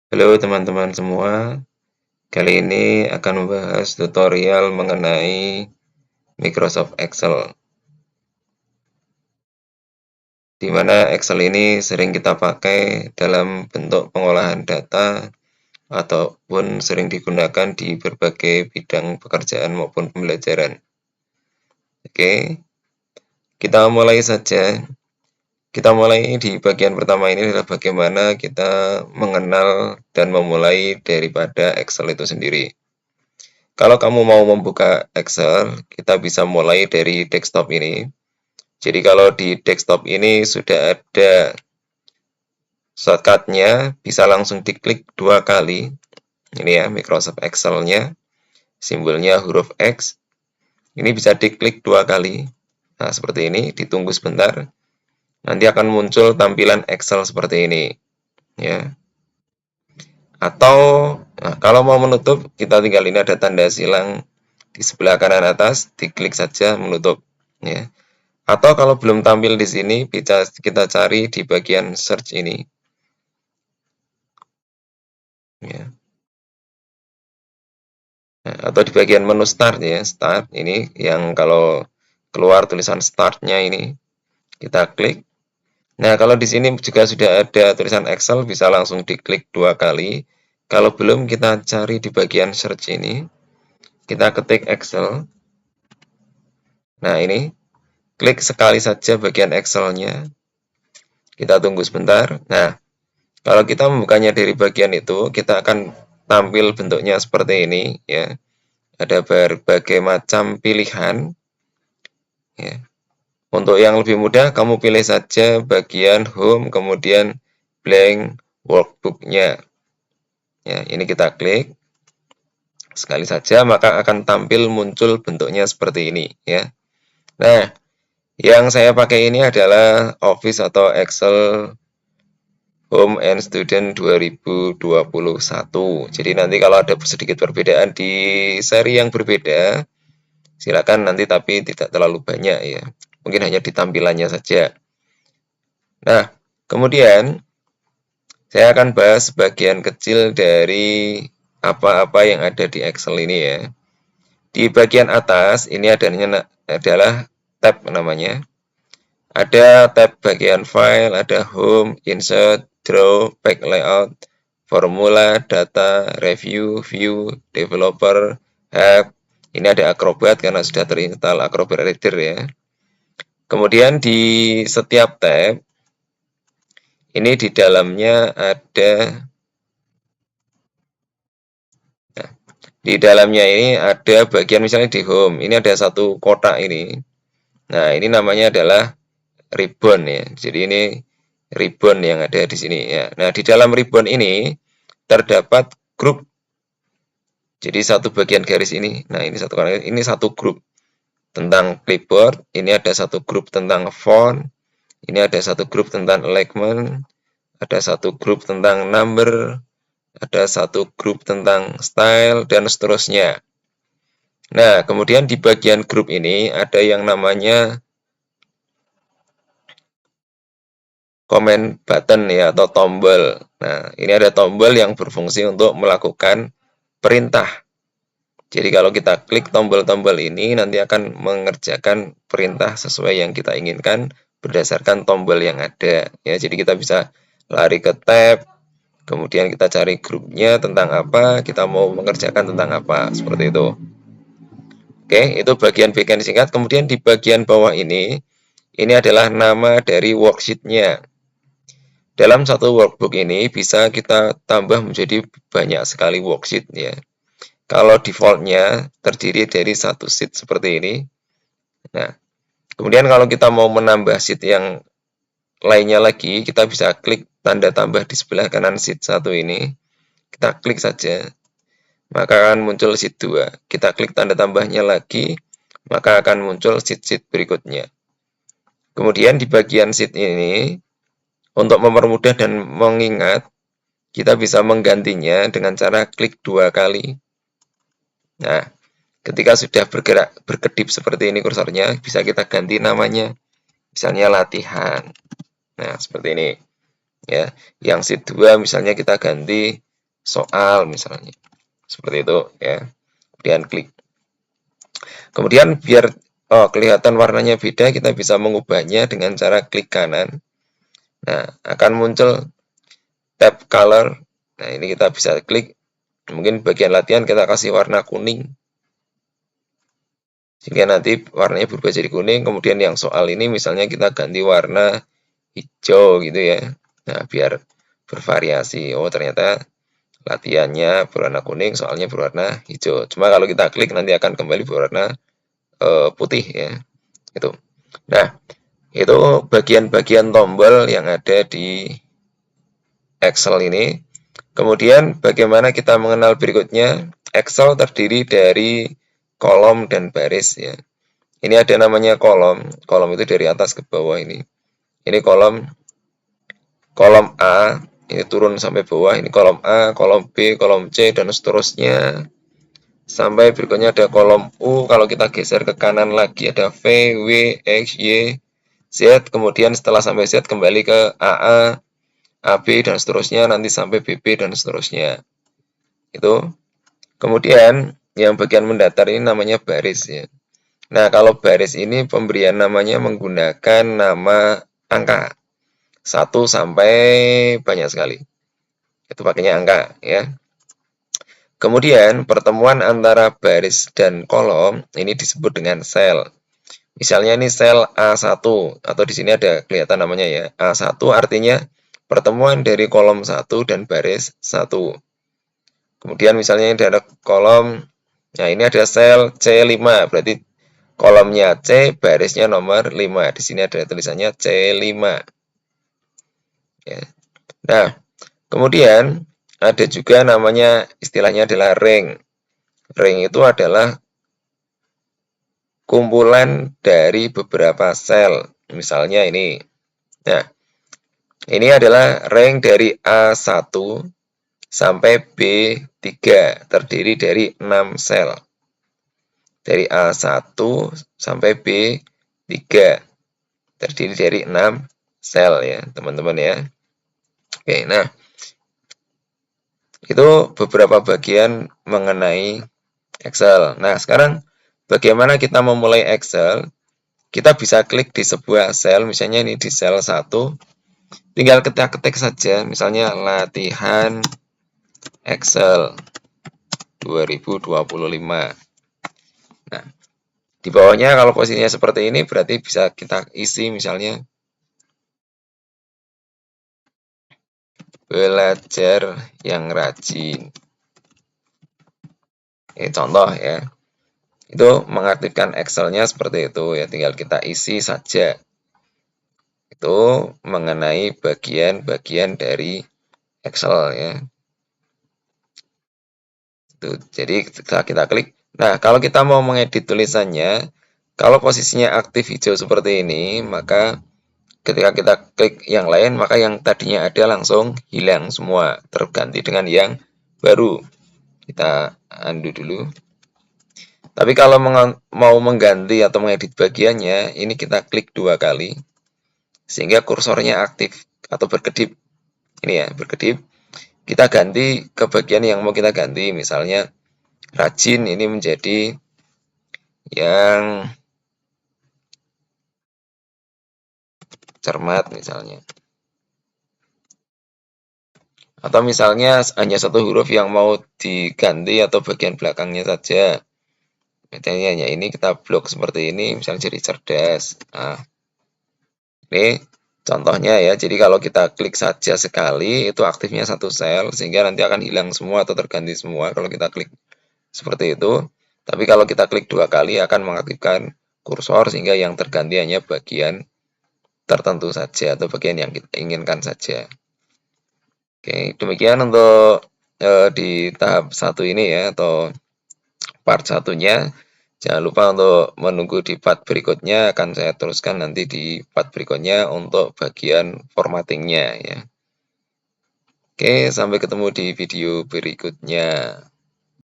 Halo teman-teman semua, kali ini akan membahas tutorial mengenai Microsoft Excel, di mana Excel ini sering kita pakai dalam bentuk pengolahan data ataupun sering digunakan di berbagai bidang pekerjaan maupun pembelajaran. Oke, kita mulai saja. Kita mulai di bagian pertama ini adalah bagaimana kita mengenal dan memulai daripada Excel itu sendiri. Kalau kamu mau membuka Excel, kita bisa mulai dari desktop ini. Jadi kalau di desktop ini sudah ada shortcut-nya, bisa langsung diklik 2 kali. Ini ya, Microsoft Excel-nya, simbolnya huruf X. Ini bisa diklik 2 kali. Nah, seperti ini, ditunggu sebentar. Nanti akan muncul tampilan Excel seperti ini. Ya. Atau, nah, kalau mau menutup, kita tinggal ini ada tanda silang di sebelah kanan atas, diklik saja menutup. Ya. Atau kalau belum tampil di sini, bisa kita cari di bagian search ini. Ya. Nah, atau di bagian menu start ya, start ini yang kalau keluar tulisan startnya ini, kita klik. Nah, kalau di sini juga sudah ada tulisan Excel, bisa langsung diklik 2 kali. Kalau belum, kita cari di bagian search ini, kita ketik Excel. Nah, ini klik sekali saja bagian Excel-nya. Kita tunggu sebentar. Nah, kalau kita membukanya dari bagian itu, kita akan tampil bentuknya seperti ini ya. Ada berbagai macam pilihan ya. Untuk yang lebih mudah, kamu pilih saja bagian home, kemudian blank workbook-nya. Ya, ini kita klik sekali saja, maka akan tampil muncul bentuknya seperti ini ya. Nah, yang saya pakai ini adalah Office atau Excel Home and Student 2021. Jadi nanti kalau ada sedikit perbedaan di seri yang berbeda, silakan nanti tapi tidak terlalu banyak ya. Mungkin hanya di tampilannya saja. Nah, kemudian saya akan bahas bagian kecil dari apa-apa yang ada di Excel ini ya. Di bagian atas ini adalah tab namanya. Ada tab bagian file, ada home, insert, draw, back layout, formula, data, review, view, developer, help. Ini ada Acrobat karena sudah terinstall Acrobat Reader ya. Kemudian di setiap tab ini di dalamnya ada ini ada bagian misalnya di home, ini ada satu kotak ini. Nah, ini namanya adalah ribbon ya. Jadi ini ribbon yang ada di sini ya. Nah, di dalam ribbon ini terdapat grup. Jadi satu bagian garis ini. Nah, ini satu grup tentang clipboard, ini ada satu grup tentang font, ini ada satu grup tentang alignment, ada satu grup tentang number, ada satu grup tentang style, dan seterusnya. Nah, kemudian di bagian grup ini ada yang namanya comment button ya atau tombol. Nah, ini ada tombol yang berfungsi untuk melakukan perintah. Jadi kalau kita klik tombol-tombol ini nanti akan mengerjakan perintah sesuai yang kita inginkan berdasarkan tombol yang ada. Ya, jadi kita bisa lari ke tab, kemudian kita cari grupnya tentang apa, kita mau mengerjakan tentang apa, seperti itu. Oke, itu bagian singkat. Kemudian di bagian bawah ini adalah nama dari worksheet-nya. Dalam satu workbook ini bisa kita tambah menjadi banyak sekali worksheet ya. Kalau defaultnya terdiri dari satu sheet seperti ini. Nah, kemudian kalau kita mau menambah sheet yang lainnya lagi, kita bisa klik tanda tambah di sebelah kanan sheet 1 ini. Kita klik saja, maka akan muncul sheet 2. Kita klik tanda tambahnya lagi, maka akan muncul sheet-sheet berikutnya. Kemudian di bagian sheet ini, untuk mempermudah dan mengingat, kita bisa menggantinya dengan cara klik 2 kali. Nah, ketika sudah berkedip seperti ini kursornya, bisa kita ganti namanya. Misalnya latihan. Nah, seperti ini. Ya, yang sheet 2 misalnya kita ganti soal misalnya. Seperti itu ya. Kemudian klik. Kemudian biar kelihatan warnanya beda, kita bisa mengubahnya dengan cara klik kanan. Nah, akan muncul tab color. Nah, ini kita bisa klik. Mungkin bagian latihan kita kasih warna kuning. Sehingga nanti warnanya berubah jadi kuning. Kemudian yang soal ini misalnya kita ganti warna hijau gitu ya. Nah, biar bervariasi. Oh, ternyata latihannya berwarna kuning, soalnya berwarna hijau. Cuma kalau kita klik nanti akan kembali berwarna putih ya. Itu. Nah, itu bagian-bagian tombol yang ada di Excel ini. Kemudian bagaimana kita mengenal berikutnya? Excel terdiri dari kolom dan baris ya. Ini ada namanya kolom. Kolom itu dari atas ke bawah ini. Ini kolom A, ini turun sampai bawah. Ini kolom A, kolom B, kolom C dan seterusnya. Sampai berikutnya ada kolom U. Kalau kita geser ke kanan lagi ada V, W, X, Y, Z. Kemudian setelah sampai Z kembali ke AA, AB dan seterusnya, nanti sampai BB dan seterusnya. Itu. Kemudian yang bagian mendatar ini namanya baris ya. Nah, kalau baris ini pemberian namanya menggunakan nama angka 1 sampai banyak sekali. Itu pakainya angka ya. Kemudian pertemuan antara baris dan kolom ini disebut dengan sel. Misalnya ini sel A1 atau di sini ada kelihatan namanya ya. A1 artinya pertemuan dari kolom 1 dan baris 1. Kemudian misalnya ini ada kolom, nah ini ada sel C5, berarti kolomnya C, barisnya nomor 5. Di sini ada tulisannya C5. Ya. Nah, kemudian ada juga namanya istilahnya adalah ring. Ring itu adalah kumpulan dari beberapa sel. Misalnya ini. Nah, ini adalah ring dari A1 sampai B3, terdiri dari 6 sel. Dari A1 sampai B3, terdiri dari 6 sel ya, teman-teman ya. Oke, nah itu beberapa bagian mengenai Excel. Nah, sekarang bagaimana kita memulai Excel? Kita bisa klik di sebuah sel, misalnya ini di sel 1. Tinggal kita ketik saja, misalnya latihan Excel 2025. Nah, di bawahnya kalau posisinya seperti ini berarti bisa kita isi misalnya belajar yang rajin. Ini contoh ya. Itu mengaktifkan Excel-nya seperti itu ya, tinggal kita isi saja. Itu mengenai bagian-bagian dari Excel ya. Itu, jadi kita klik. Nah, kalau kita mau mengedit tulisannya, kalau posisinya aktif hijau seperti ini, maka ketika kita klik yang lain, maka yang tadinya ada langsung hilang semua, terganti dengan yang baru. Kita undo dulu. Tapi kalau mau mengganti atau mengedit bagiannya, ini kita klik 2 kali, sehingga kursornya aktif atau berkedip. Ini ya, berkedip. Kita ganti ke bagian yang mau kita ganti, misalnya rajin ini menjadi yang cermat misalnya. Atau misalnya hanya satu huruf yang mau diganti atau bagian belakangnya saja. Misalnya hanya ini kita blok seperti ini, misalnya jadi cerdas. Nah, ini contohnya ya. Jadi kalau kita klik saja sekali, itu aktifnya satu sel, sehingga nanti akan hilang semua atau terganti semua kalau kita klik seperti itu. Tapi kalau kita klik 2 kali akan mengaktifkan kursor, sehingga yang terganti hanya bagian tertentu saja atau bagian yang kita inginkan saja. Oke, demikian untuk di tahap 1 ini ya, atau part satunya. Jangan lupa untuk menunggu di part berikutnya, akan saya teruskan nanti di part berikutnya untuk bagian formattingnya ya. Oke, sampai ketemu di video berikutnya.